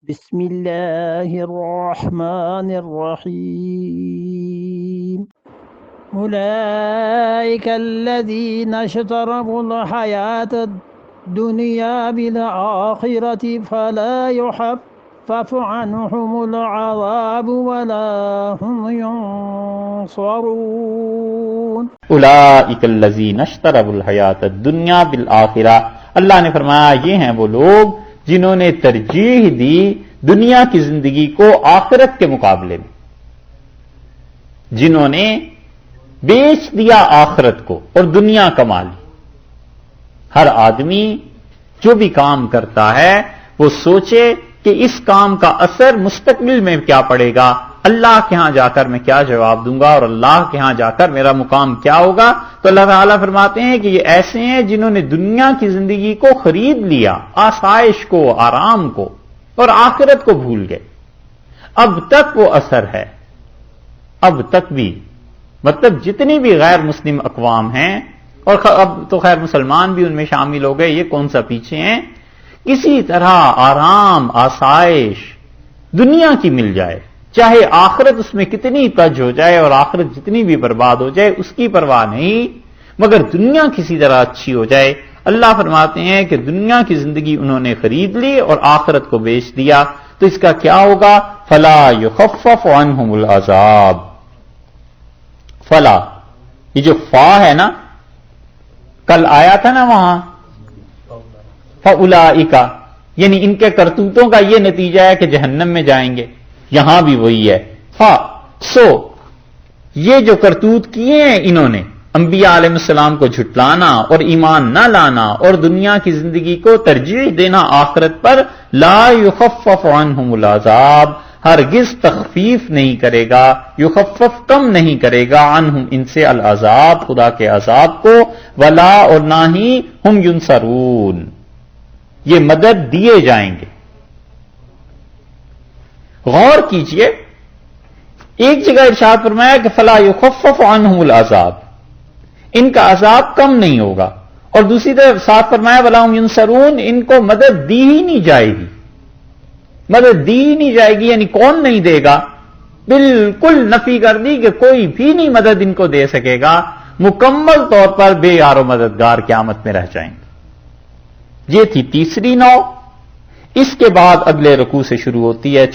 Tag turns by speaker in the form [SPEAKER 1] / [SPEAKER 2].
[SPEAKER 1] بسم الله الرحمن الرحيم أولئك الذين اشتروا الحياة الدنيا بالآخرة فلا يخفف عنهم العذاب ولا هم ينصرون
[SPEAKER 2] اولئک الذین اشتروا الحیات الدنیا بالآخرہ، اللہ نے فرمایا یہ ہیں وہ لوگ جنہوں نے ترجیح دی دنیا کی زندگی کو آخرت کے مقابلے میں، جنہوں نے بیچ دیا آخرت کو اور دنیا کما لی۔ ہر آدمی جو بھی کام کرتا ہے وہ سوچے کہ اس کام کا اثر مستقبل میں کیا پڑے گا، اللہ کے ہاں جا کر میں کیا جواب دوں گا اور اللہ کے ہاں جا کر میرا مقام کیا ہوگا۔ تو اللہ تعالیٰ فرماتے ہیں کہ یہ ایسے ہیں جنہوں نے دنیا کی زندگی کو خرید لیا، آسائش کو، آرام کو، اور آخرت کو بھول گئے۔ اب تک وہ اثر ہے، اب تک بھی، مطلب جتنی بھی غیر مسلم اقوام ہیں، اور اب تو خیر مسلمان بھی ان میں شامل ہو گئے، یہ کون سا پیچھے ہیں، کسی طرح آرام، آسائش دنیا کی مل جائے، چاہے آخرت اس میں کتنی تج ہو جائے اور آخرت جتنی بھی برباد ہو جائے اس کی پرواہ نہیں، مگر دنیا کسی طرح اچھی ہو جائے۔ اللہ فرماتے ہیں کہ دنیا کی زندگی انہوں نے خرید لی اور آخرت کو بیچ دیا، تو اس کا کیا ہوگا؟ فلا یخفف عنہم العذاب۔ فلا، یہ جو فا ہے نا، کل آیا تھا نا وہاں فاولئک، یعنی ان کے کرتوتوں کا یہ نتیجہ ہے کہ جہنم میں جائیں گے، یہاں بھی وہی ہے۔ سو یہ جو کرتوت کیے ہیں انہوں نے، انبیاء علیہ السلام کو جھٹلانا اور ایمان نہ لانا اور دنیا کی زندگی کو ترجیح دینا آخرت پر، لا یخفف عنہم العذاب، ہرگز تخفیف نہیں کرے گا، یخفف کم نہیں کرے گا، عنہم ان سے، العذاب خدا کے عذاب کو، ولا اور نہ ہی ہم ینصرون، یہ مدد دیے جائیں گے۔ غور کیجئے، ایک جگہ ارشاد فرمایا کہ فلا یخفف عنہم العذاب، ان کا عذاب کم نہیں ہوگا، اور دوسری طرف ساتھ فرمایا ولا ہم ینصرون، ان کو مدد دی ہی نہیں جائے گی، مدد دی ہی نہیں جائے گی، یعنی کون نہیں دے گا؟ بالکل نفی کر دی کہ کوئی بھی نہیں مدد ان کو دے سکے گا، مکمل طور پر بے یار و مددگار قیامت میں رہ جائیں گے۔ یہ تھی تیسری نو۔ اس کے بعد اگلے رکوع سے شروع ہوتی ہے